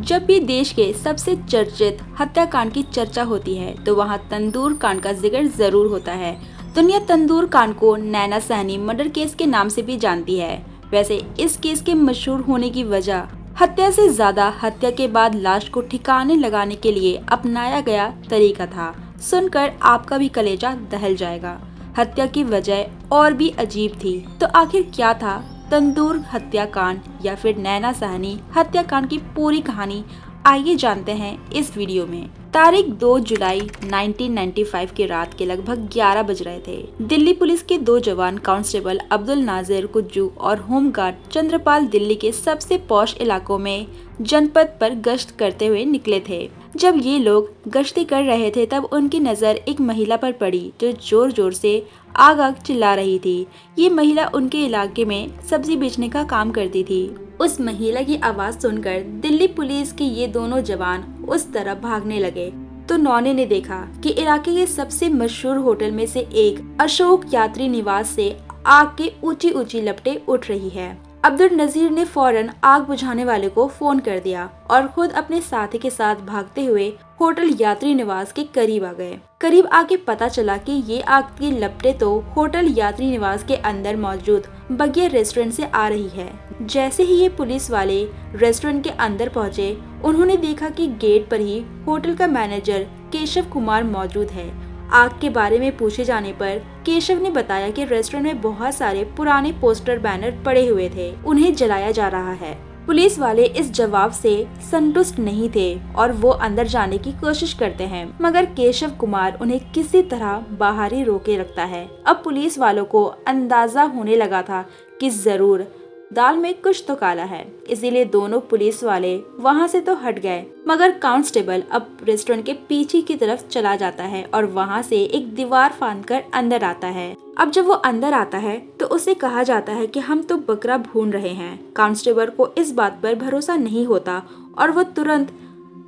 जब भी देश के सबसे चर्चित हत्याकांड की चर्चा होती है तो वहाँ तंदूर कांड का जिक्र जरूर होता है। दुनिया तंदूर कांड को नैना सहनी मर्डर केस के नाम से भी जानती है। वैसे इस केस के मशहूर होने की वजह हत्या से ज्यादा हत्या के बाद लाश को ठिकाने लगाने के लिए अपनाया गया तरीका था। सुनकर आपका भी कलेजा दहल जाएगा। हत्या की वजह और भी अजीब थी। तो आखिर क्या था तंदूर हत्याकांड या फिर नैना सहनी हत्याकांड की पूरी कहानी? आइए जानते हैं इस वीडियो में। तारीख 2 जुलाई 1995 की रात के लगभग 11 बज रहे थे। दिल्ली पुलिस के दो जवान कांस्टेबल अब्दुल नाजिर कुज्जू और होमगार्ड चंद्रपाल दिल्ली के सबसे पॉश इलाकों में जनपद पर गश्त करते हुए निकले थे। जब ये लोग गश्ती कर रहे थे तब उनकी नजर एक महिला पर पड़ी जो जोर जोर से आग आग चिल्ला रही थी। ये महिला उनके इलाके में सब्जी बेचने का काम करती थी। उस महिला की आवाज सुनकर दिल्ली पुलिस के ये दोनों जवान उस तरफ भागने लगे तो नौने ने देखा कि इलाके के सबसे मशहूर होटल में से एक अशोक यात्री निवास से आग की ऊंची ऊंची लपटें उठ रही है। अब्दुल नजीर ने फौरन आग बुझाने वाले को फोन कर दिया और खुद अपने साथी के साथ भागते हुए होटल यात्री निवास के करीब आ गए। करीब आके पता चला कि ये आग की लपटें तो होटल यात्री निवास के अंदर मौजूद बगिया रेस्टोरेंट से आ रही है। जैसे ही ये पुलिस वाले रेस्टोरेंट के अंदर पहुंचे, उन्होंने देखा कि गेट पर ही होटल का मैनेजर केशव कुमार मौजूद है। आग के बारे में पूछे जाने पर केशव ने बताया कि रेस्टोरेंट में बहुत सारे पुराने पोस्टर बैनर पड़े हुए थे, उन्हें जलाया जा रहा है। पुलिस वाले इस जवाब से संतुष्ट नहीं थे और वो अंदर जाने की कोशिश करते हैं, मगर केशव कुमार उन्हें किसी तरह बाहर ही रोके रखता है। अब पुलिस वालों को अंदाजा होने लगा था कि जरूर दाल में कुछ तो काला है, इसीलिए दोनों पुलिस वाले वहां से तो हट गए, मगर कांस्टेबल अब रेस्टोरेंट के पीछे की तरफ चला जाता है और वहां से एक दीवार फांदकर अंदर आता है। अब जब वो अंदर आता है तो उसे कहा जाता है कि हम तो बकरा भून रहे हैं। कांस्टेबल को इस बात पर भरोसा नहीं होता और वो तुरंत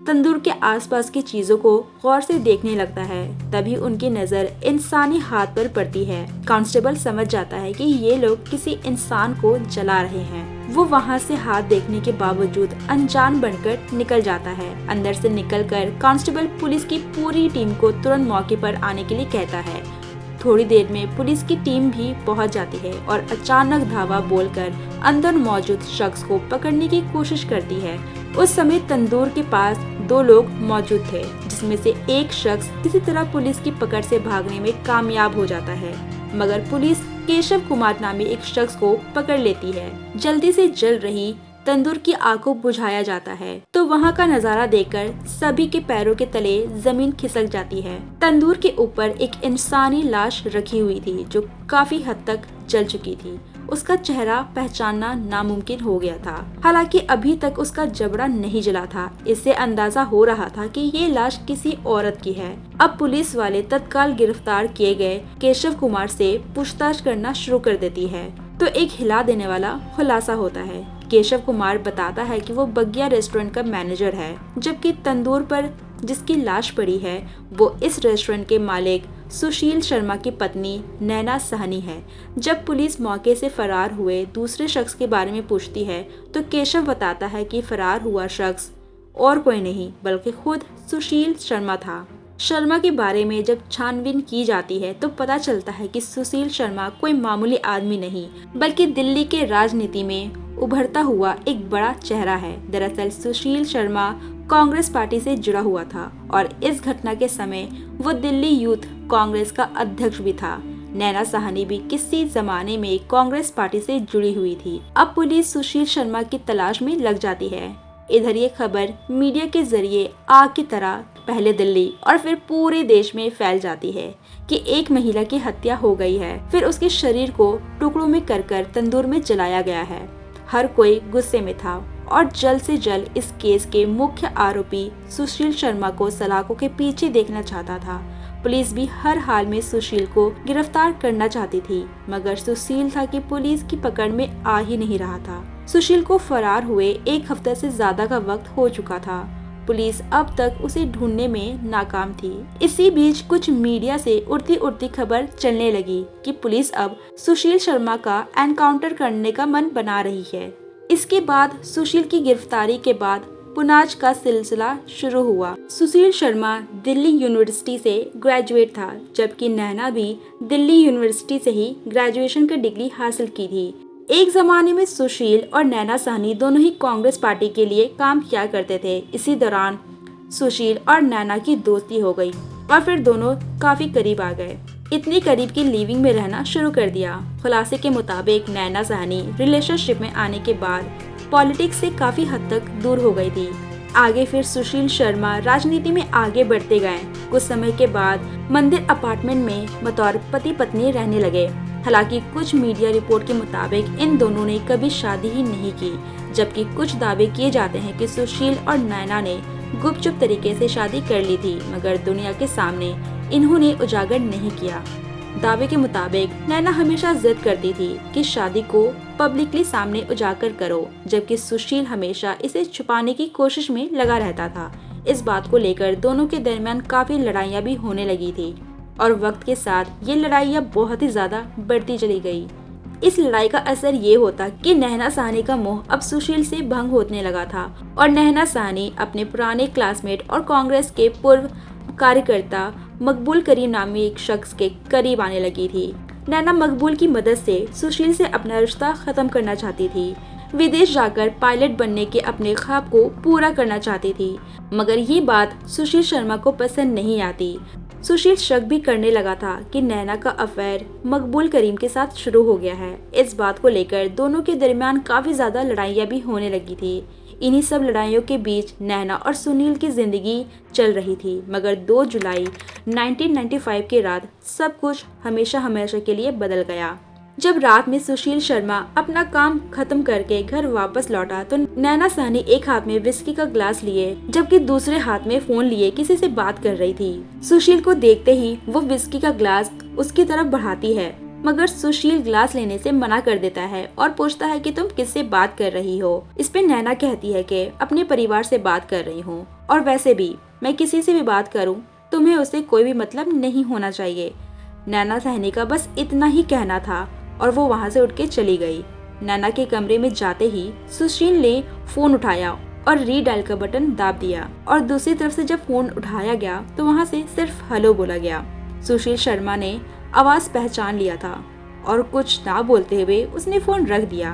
तंदूर के आसपास की चीजों को गौर से देखने लगता है। तभी उनकी नजर इंसानी हाथ पर पड़ती है। कांस्टेबल समझ जाता है कि ये लोग किसी इंसान को जला रहे हैं। वो वहाँ से हाथ देखने के बावजूद अनजान बनकर निकल जाता है। अंदर से निकलकर कांस्टेबल पुलिस की पूरी टीम को तुरंत मौके पर आने के लिए कहता है। थोड़ी देर में पुलिस की टीम भी पहुंच जाती है और अचानक धावा बोलकर अंदर मौजूद शख्स को पकड़ने की कोशिश करती है। उस समय तंदूर के पास दो लोग मौजूद थे, जिसमें से एक शख्स किसी तरह पुलिस की पकड़ से भागने में कामयाब हो जाता है, मगर पुलिस केशव कुमार नामी एक शख्स को पकड़ लेती है। जल्दी से जल रही तंदूर की आग को बुझाया जाता है तो वहाँ का नजारा देखकर सभी के पैरों के तले जमीन खिसक जाती है। तंदूर के ऊपर एक इंसानी लाश रखी हुई थी जो काफी हद तक जल चुकी थी। उसका चेहरा पहचानना नामुमकिन हो गया था। हालांकि अभी तक उसका जबड़ा नहीं जला था। इससे अंदाजा हो रहा था कि ये लाश किसी औरत की है। अब पुलिस वाले तत्काल गिरफ्तार किए गए केशव कुमार से पूछताछ करना शुरू कर देती है तो एक हिला देने वाला खुलासा होता है। केशव कुमार बताता है कि वो बगिया रेस्टोरेंट का मैनेजर है, जबकि तंदूर पर जिसकी लाश पड़ी है वो इस रेस्टोरेंट के मालिक सुशील शर्मा की पत्नी नैना सहनी है। जब पुलिस मौके से फरार हुए दूसरे शख्स के बारे में पूछती है तो केशव बताता है कि फरार हुआ शख्स और कोई नहीं बल्कि खुद सुशील शर्मा था। शर्मा के बारे में जब छानबीन की जाती है तो पता चलता है कि सुशील शर्मा कोई मामूली आदमी नहीं बल्कि दिल्ली के राजनीति में उभरता हुआ एक बड़ा चेहरा है। दरअसल सुशील शर्मा कांग्रेस पार्टी से जुड़ा हुआ था और इस घटना के समय वो दिल्ली यूथ कांग्रेस का अध्यक्ष भी था। नैना सहनी भी किसी जमाने में कांग्रेस पार्टी से जुड़ी हुई थी। अब पुलिस सुशील शर्मा की तलाश में लग जाती है। इधर ये खबर मीडिया के जरिए आग की तरह पहले दिल्ली और फिर पूरे देश में फैल जाती है कि एक महिला की हत्या हो गई है। फिर उसके शरीर को टुकड़ों में कर तंदूर में जलाया गया है। हर कोई गुस्से में था और जल्द से जल्द इस केस के मुख्य आरोपी सुशील शर्मा को सलाखों के पीछे देखना चाहता था। पुलिस भी हर हाल में सुशील को गिरफ्तार करना चाहती थी, मगर सुशील था कि पुलिस की पकड़ में आ ही नहीं रहा था। सुशील को फरार हुए एक हफ्ते से ज्यादा का वक्त हो चुका था। पुलिस अब तक उसे ढूंढने में नाकाम थी। इसी बीच कुछ मीडिया से उड़ती उड़ती खबर चलने लगी कि पुलिस अब सुशील शर्मा का एनकाउंटर करने का मन बना रही है। इसके बाद सुशील की गिरफ्तारी के बाद पुनाच का सिलसिला शुरू हुआ। सुशील शर्मा दिल्ली यूनिवर्सिटी से ग्रेजुएट था, जबकि नैना भी दिल्ली यूनिवर्सिटी से ही ग्रेजुएशन की डिग्री हासिल की थी। एक जमाने में सुशील और नैना साहनी दोनों ही कांग्रेस पार्टी के लिए काम किया करते थे। इसी दौरान सुशील और नैना की दोस्ती हो गई और फिर दोनों काफी करीब आ गए। इतनी करीब की लिविंग में रहना शुरू कर दिया। खुलासे के मुताबिक नैना साहनी रिलेशनशिप में आने के बाद पॉलिटिक्स से काफी हद तक दूर हो गई थी। आगे फिर सुशील शर्मा राजनीति में आगे बढ़ते गए। कुछ समय के बाद मंदिर अपार्टमेंट में बतौर पति पत्नी रहने लगे। हालांकि कुछ मीडिया रिपोर्ट के मुताबिक इन दोनों ने कभी शादी ही नहीं की, जबकि कुछ दावे किए जाते हैं कि सुशील और नैना ने गुपचुप तरीके से शादी कर ली थी, मगर दुनिया के सामने इन्होंने उजागर नहीं किया। दावे के मुताबिक नैना हमेशा जिद करती थी कि शादी को पब्लिकली सामने उजागर करो, जबकि सुशील हमेशा इसे छुपाने की कोशिश में लगा रहता था। इस बात को लेकर दोनों के दरमियान काफी लड़ाइयाँ भी होने लगी थी और वक्त के साथ ये लड़ाइयाँ बहुत ही ज्यादा बढ़ती चली गई। इस लड़ाई का असर ये होता कि नैना साहनी का मोह अब सुशील से भंग होने लगा था और नैना साहनी अपने पुराने क्लासमेट और कांग्रेस के पूर्व कार्यकर्ता मकबूल करीम नामी एक शख्स के करीब आने लगी थी। नैना मकबूल की मदद से सुशील से अपना रिश्ता खत्म करना चाहती थी। विदेश जाकर पायलट बनने के अपने ख्वाब को पूरा करना चाहती थी, मगर ये बात सुशील शर्मा को पसंद नहीं आती। सुशील शक भी करने लगा था कि नैना का अफेयर मकबूल करीम के साथ शुरू हो गया है। इस बात को लेकर दोनों के दरमियान काफी ज्यादा लड़ाइयाँ भी होने लगी थी। इन्हीं सब लड़ाइयों के बीच नैना और सुनील की जिंदगी चल रही थी, मगर 2 जुलाई 1995 की रात सब कुछ हमेशा हमेशा के लिए बदल गया। जब रात में सुशील शर्मा अपना काम खत्म करके घर वापस लौटा तो नैना साहनी एक हाथ में विस्की का ग्लास लिए जबकि दूसरे हाथ में फोन लिए किसी से बात कर रही थी। सुशील को देखते ही वो विस्की का ग्लास उसकी तरफ बढ़ाती है, मगर सुशील ग्लास लेने से मना कर देता है और पूछता है कि तुम किससे बात कर रही हो। इस पे नैना कहती है कि अपने परिवार से बात कर रही हूँ, और वैसे भी मैं किसी से भी बात करूँ तुम्हें उससे कोई भी मतलब नहीं होना चाहिए। नैना साहनी का बस इतना ही कहना था और वो वहाँ से उठ के चली गई। नैना के कमरे में जाते ही सुशील ने फोन उठाया और रीडायल का बटन दाब दिया और दूसरी तरफ से जब फोन उठाया गया तो वहाँ से सिर्फ हेलो बोला गया। सुशील शर्मा ने आवाज पहचान लिया था और कुछ ना बोलते हुए उसने फोन रख दिया।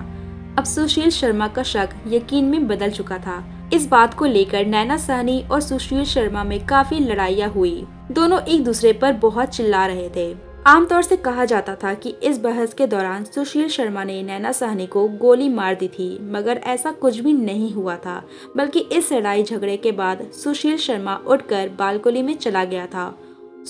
अब सुशील शर्मा का शक यकीन में बदल चुका था। इस बात को लेकर नैना साहनी और सुशील शर्मा में काफी लड़ाइयाँ हुई। दोनों एक दूसरे पर बहुत चिल्ला रहे थे। आमतौर से कहा जाता था कि इस बहस के दौरान सुशील शर्मा ने नैना साहनी को गोली मार दी थी, मगर ऐसा कुछ भी नहीं हुआ था, बल्कि इस लड़ाई झगड़े के बाद सुशील शर्मा उठकर बालकनी में चला गया था।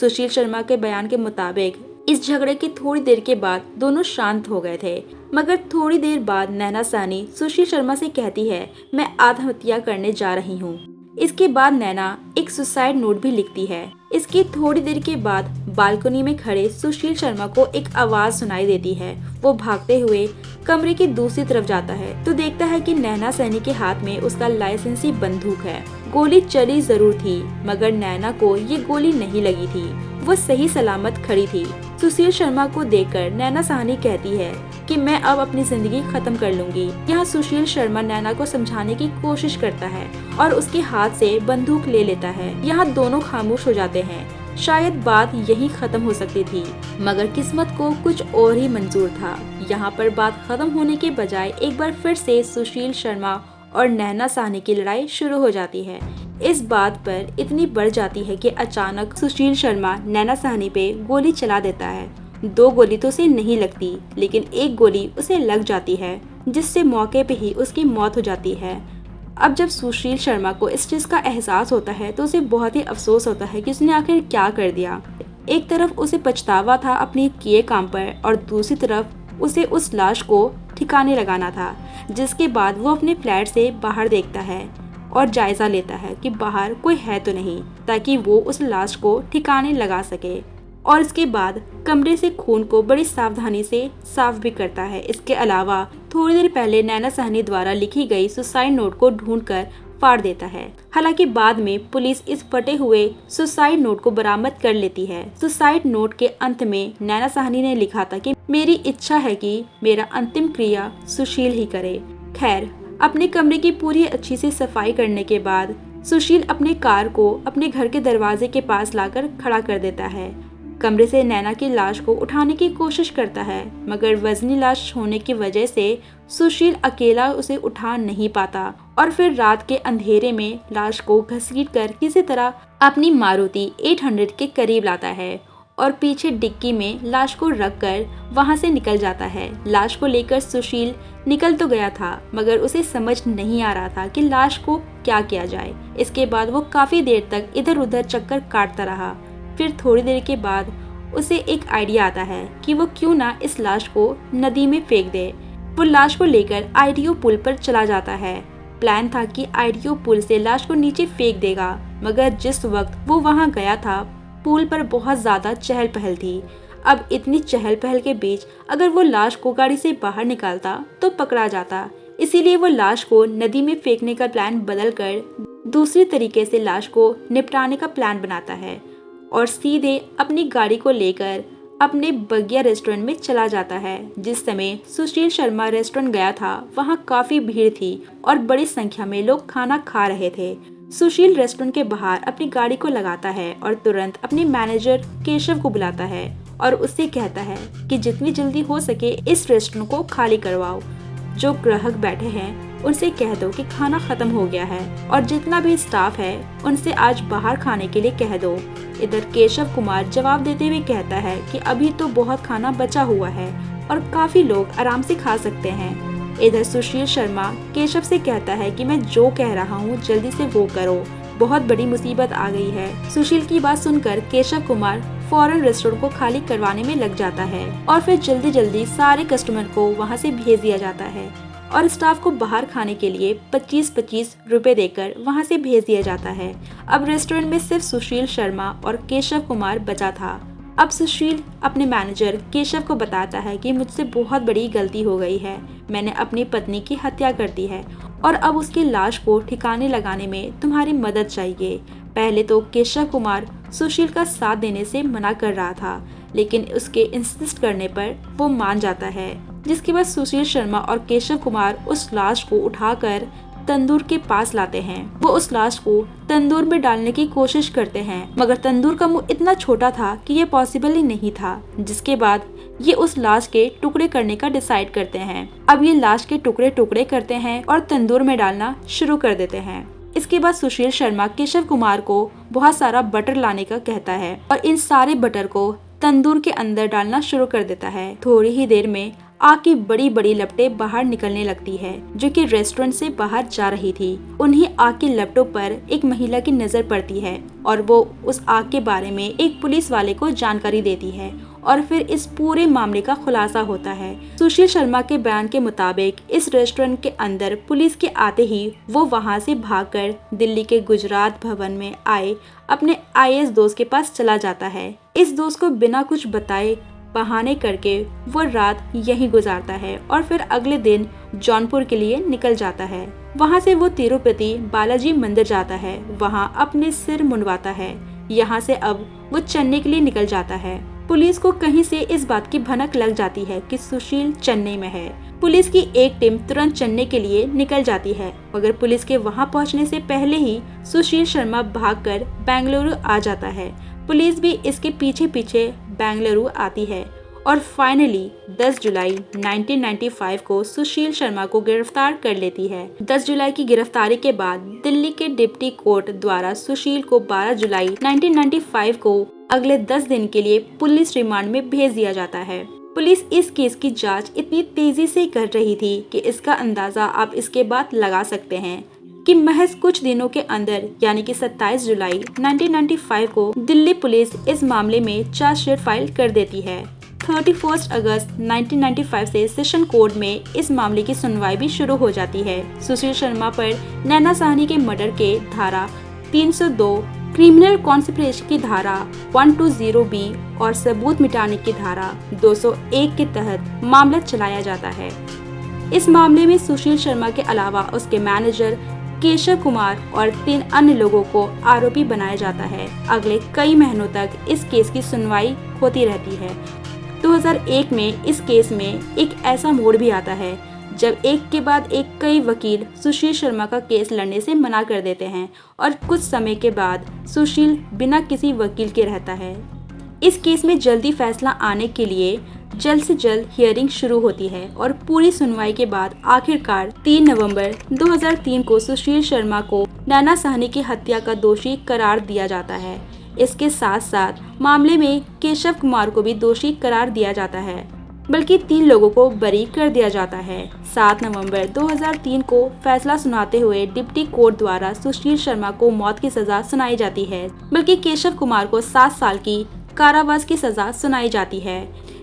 सुशील शर्मा के बयान के मुताबिक इस झगड़े की थोड़ी देर के बाद दोनों शांत हो गए थे, मगर थोड़ी देर बाद नैना साहनी सुशील शर्मा से कहती है, मैं आत्महत्या करने जा रही हूँ। इसके बाद नैना एक सुसाइड नोट भी लिखती है। इसकी थोड़ी देर के बाद बालकनी में खड़े सुशील शर्मा को एक आवाज सुनाई देती है। वो भागते हुए कमरे की दूसरी तरफ जाता है तो देखता है कि नैना साहनी के हाथ में उसका लाइसेंसी बंदूक है। गोली चली जरूर थी, मगर नैना को ये गोली नहीं लगी थी। वो सही सलामत खड़ी थी। सुशील शर्मा को देखकर नैना साहनी कहती है कि मैं अब अपनी जिंदगी खत्म कर लूंगी। यहाँ सुशील शर्मा नैना को समझाने की कोशिश करता है और उसके हाथ से बंदूक ले लेता है। यहाँ दोनों खामोश हो जाते हैं। शायद बात यही खत्म हो सकती थी, मगर किस्मत को कुछ और ही मंजूर था। यहाँ पर बात खत्म होने के बजाय एक बार फिर से सुशील शर्मा और नैना साहनी की लड़ाई शुरू हो जाती है। इस बात पर इतनी बढ़ जाती है कि अचानक सुशील शर्मा नैना साहनी पे गोली चला देता है। 2 गोली तो उसे नहीं लगती, लेकिन एक गोली उसे लग जाती है, जिससे मौके पे ही उसकी मौत हो जाती है। अब जब सुशील शर्मा को इस चीज का एहसास होता है तो उसे बहुत ही अफसोस होता है कि उसने आखिर क्या कर दिया। एक तरफ उसे पछतावा था अपने किए काम पर और दूसरी तरफ उसे उस लाश को ठिकाने लगाना था। जिसके बाद वो अपने फ्लैट से बाहर देखता है और जायजा लेता है कि बाहर कोई है तो नहीं, ताकि वो उस लाश को ठिकाने लगा सके। और इसके बाद कमरे से खून को बड़ी सावधानी से साफ भी करता है। इसके अलावा थोड़ी देर पहले नैना साहनी द्वारा लिखी गई सुसाइड नोट को ढूंढकर फाड़ देता है। हालांकि बाद में पुलिस इस फटे हुए सुसाइड नोट को बरामद कर लेती है। सुसाइड नोट के अंत में नैना साहनी ने लिखा था कि मेरी इच्छा है कि मेरा अंतिम क्रिया सुशील ही करे। खैर, अपने कमरे की पूरी अच्छी से सफाई करने के बाद सुशील अपने कार को अपने घर के दरवाजे के पास लाकर खड़ा कर देता है। कमरे से नैना की लाश को उठाने की कोशिश करता है, मगर वजनी लाश होने की वजह से सुशील अकेला उसे उठा नहीं पाता और फिर रात के अंधेरे में लाश को घसीटकर किसी तरह अपनी मारुति 800 के करीब लाता है और पीछे डिक्की में लाश को रखकर वहां से निकल जाता है। लाश को लेकर सुशील निकल तो गया था, मगर उसे समझ नहीं आ रहा था कि लाश को क्या किया जाए। इसके बाद वो काफी देर तक इधर उधर चक्कर काटता रहा। फिर थोड़ी देर के बाद उसे एक आइडिया आता है कि वो क्यों ना इस लाश को नदी में फेंक दे। वो लाश को लेकर आईटीओ पुल पर चला जाता है। प्लान था कि आईटीओ पुल से लाश को नीचे फेंक देगा, मगर जिस वक्त वो वहां गया था पुल पर बहुत ज्यादा चहल पहल थी। अब इतनी चहल पहल के बीच अगर वो लाश को गाड़ी से बाहर निकालता तो पकड़ा जाता। इसीलिए वो लाश को नदी में फेंकने का प्लान बदलकर दूसरी तरीके से लाश को निपटाने का प्लान बनाता है और सीधे अपनी गाड़ी को लेकर अपने बगिया रेस्टोरेंट में चला जाता है। जिस समय सुशील शर्मा रेस्टोरेंट गया था वहाँ काफी भीड़ थी और बड़ी संख्या में लोग खाना खा रहे थे। सुशील रेस्टोरेंट के बाहर अपनी गाड़ी को लगाता है और तुरंत अपने मैनेजर केशव को बुलाता है और उससे कहता है कि जितनी जल्दी हो सके इस रेस्टोरेंट को खाली करवाओ। जो ग्राहक बैठे हैं उनसे कह दो कि खाना खत्म हो गया है और जितना भी स्टाफ है उनसे आज बाहर खाने के लिए कह दो। इधर केशव कुमार जवाब देते हुए कहता है कि अभी तो बहुत खाना बचा हुआ है और काफी लोग आराम से खा सकते हैं। इधर सुशील शर्मा केशव से कहता है कि मैं जो कह रहा हूँ जल्दी से वो करो, बहुत बड़ी मुसीबत आ गई है। सुशील की बात सुनकर केशव कुमार फौरन रेस्टोरेंट को खाली करवाने में लग जाता है और फिर जल्दी जल्दी सारे कस्टमर को वहाँ से भेज दिया जाता है और स्टाफ को बाहर खाने के लिए 25-25 रुपए देकर वहाँ से भेज दिया जाता है। अब रेस्टोरेंट में सिर्फ सुशील शर्मा और केशव कुमार बचा था। अब सुशील अपने मैनेजर केशव को बताता है कि मुझसे बहुत बड़ी गलती हो गई है, मैंने अपनी पत्नी की हत्या कर दी है और अब उसकी लाश को ठिकाने लगाने में तुम्हारी मदद चाहिए। पहले तो केशव कुमार सुशील का साथ देने से मना कर रहा था, लेकिन उसके इंसिस्ट करने पर वो मान जाता है। जिसके बाद सुशील शर्मा और केशव कुमार उस लाश को उठाकर तंदूर के पास लाते हैं। वो उस लाश को तंदूर में डालने की कोशिश करते हैं, मगर तंदूर का मुंह इतना छोटा था कि ये पॉसिबल ही नहीं था। जिसके बाद ये उस लाश के टुकड़े करने का डिसाइड करते हैं। अब ये लाश के टुकड़े टुकड़े करते हैं और तंदूर में डालना शुरू कर देते हैं। इसके बाद सुशील शर्मा केशव कुमार को बहुत सारा बटर लाने का कहता है और इन सारे बटर को तंदूर के अंदर डालना शुरू कर देता है। थोड़ी ही देर में आग की बड़ी बड़ी लपटें बाहर निकलने लगती है, जो कि रेस्टोरेंट से बाहर जा रही थी। उन्हीं आग की लपटों पर एक महिला की नजर पड़ती है और वो उस आग के बारे में एक पुलिस वाले को जानकारी देती है और फिर इस पूरे मामले का खुलासा होता है। सुशील शर्मा के बयान के मुताबिक इस रेस्टोरेंट के अंदर पुलिस के आते ही वो वहां से भागकर दिल्ली के गुजरात भवन में आए अपने आईएएस दोस्त के पास चला जाता है। इस दोस्त को बिना कुछ बताए बहाने करके वो रात यहीं गुजारता है और फिर अगले दिन जौनपुर के लिए निकल जाता है। वहां से वो तिरुपति बालाजी मंदिर जाता है, वहां अपने सिर मुंडवाता है। यहाँ से अब वो चेन्नई के लिए निकल जाता है। पुलिस को कहीं से इस बात की भनक लग जाती है कि सुशील चेन्नई में है। पुलिस की एक टीम तुरंत चेन्नई के लिए निकल जाती है, मगर पुलिस के वहां पहुंचने से पहले ही सुशील शर्मा भागकर बेंगलुरु आ जाता है। पुलिस भी इसके पीछे पीछे बेंगलुरु आती है और फाइनली 10 जुलाई 1995 को सुशील शर्मा को गिरफ्तार कर लेती है। 10 जुलाई की गिरफ्तारी के बाद दिल्ली के डिप्टी कोर्ट द्वारा सुशील को 12 जुलाई 1995 को अगले 10 दिन के लिए पुलिस रिमांड में भेज दिया जाता है। पुलिस इस केस की जांच इतनी तेजी से कर रही थी कि इसका अंदाजा आप इसके बाद लगा सकते हैं कि महज कुछ दिनों के अंदर यानी कि 27 जुलाई 1995 को दिल्ली पुलिस इस मामले में चार्जशीट फाइल कर देती है। 31 अगस्त 1995 से सेशन कोर्ट में इस मामले की सुनवाई भी शुरू हो जाती है। सुशील शर्मा पर नैना साहनी के मर्डर के धारा 302, क्रिमिनल कॉन्स्पिरेसी की धारा 120B और सबूत मिटाने की धारा 201 के तहत मामला चलाया जाता है। इस मामले में सुशील शर्मा के अलावा उसके मैनेजर केशव कुमार और 3 अन्य लोगों को आरोपी बनाया जाता है। अगले कई महीनों तक इस केस की सुनवाई होती रहती है। 2001 में इस केस में एक ऐसा मोड़ भी आता है जब एक के बाद एक कई वकील सुशील शर्मा का केस लड़ने से मना कर देते हैं और कुछ समय के बाद सुशील बिना किसी वकील के रहता है। इस केस में जल्दी फैसला आने के लिए जल्द से जल्द हियरिंग शुरू होती है और पूरी सुनवाई के बाद आखिरकार 3 नवंबर 2003 को सुशील शर्मा को नैना साहनी की हत्या का दोषी करार दिया जाता है। इसके साथ साथ मामले में केशव कुमार को भी दोषी करार दिया जाता है, बल्कि 3 लोगों को बरी कर दिया जाता है। 7 नवंबर 2003 को फैसला सुनाते हुए डिप्टी कोर्ट द्वारा सुशील शर्मा को मौत की सजा सुनाई जाती है, बल्कि केशव कुमार को 7 साल की कारावास की सजा सुनाई जाती है।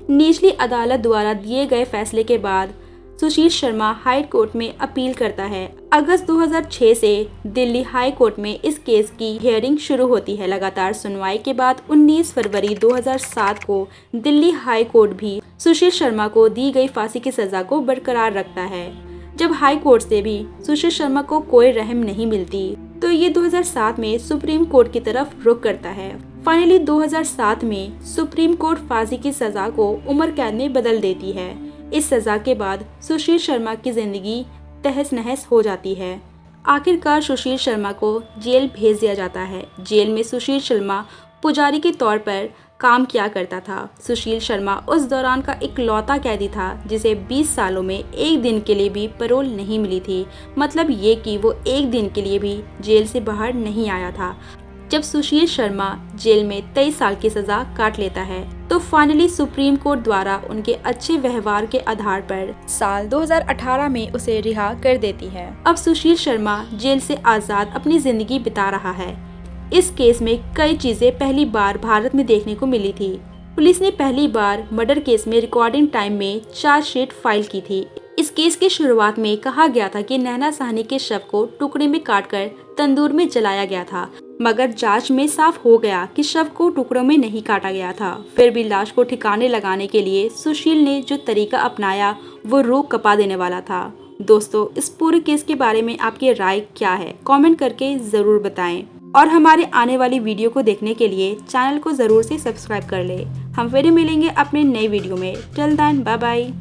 निचली अदालत द्वारा दिए गए फैसले के बाद सुशील शर्मा हाई कोर्ट में अपील करता है। अगस्त 2006 से दिल्ली हाई कोर्ट में इस केस की हियरिंग शुरू होती है। लगातार सुनवाई के बाद 19 फरवरी 2007 को दिल्ली हाई कोर्ट भी सुशील शर्मा को दी गई फांसी की सजा को बरकरार रखता है। जब हाई कोर्ट से भी सुशील शर्मा को कोई रहम नहीं मिलती तो ये 2007 में सुप्रीम कोर्ट की तरफ रुख करता है। फाइनली 2007 में सुप्रीम कोर्ट फांसी की सजा को उम्र कैद में बदल देती है। इस सजा के बाद सुशील शर्मा की जिंदगी तहस नहस हो जाती है। आखिरकार सुशील शर्मा को जेल भेज दिया जाता है। जेल में सुशील शर्मा पुजारी के तौर पर काम किया करता था। सुशील शर्मा उस दौरान का इकलौता कैदी था जिसे 20 सालों में एक दिन के लिए भी पैरोल नहीं मिली थी। मतलब ये कि वो एक दिन के लिए भी जेल से बाहर नहीं आया था। जब सुशील शर्मा जेल में 23 साल की सजा काट लेता है तो फाइनली सुप्रीम कोर्ट द्वारा उनके अच्छे व्यवहार के आधार पर साल 2018 में उसे रिहा कर देती है। अब सुशील शर्मा जेल से आजाद अपनी जिंदगी बिता रहा है। इस केस में कई चीजें पहली बार भारत में देखने को मिली थी। पुलिस ने पहली बार मर्डर केस में रिकॉर्डिंग टाइम में चार्जशीट फाइल की थी। इस केस की शुरुआत में कहा गया था कि नैना साहनी के शव को टुकड़े में काटकर तंदूर में जलाया गया था, मगर जांच में साफ हो गया कि शव को टुकड़ों में नहीं काटा गया था। फिर भी लाश को ठिकाने लगाने के लिए सुशील ने जो तरीका अपनाया वो रूह कपा देने वाला था। दोस्तों, इस पूरे केस के बारे में आपकी राय क्या है? कमेंट करके जरूर बताएं और हमारे आने वाली वीडियो को देखने के लिए चैनल को जरूर से सब्सक्राइब कर ले। हम फिर मिलेंगे अपने नए वीडियो में। Till then, bye bye.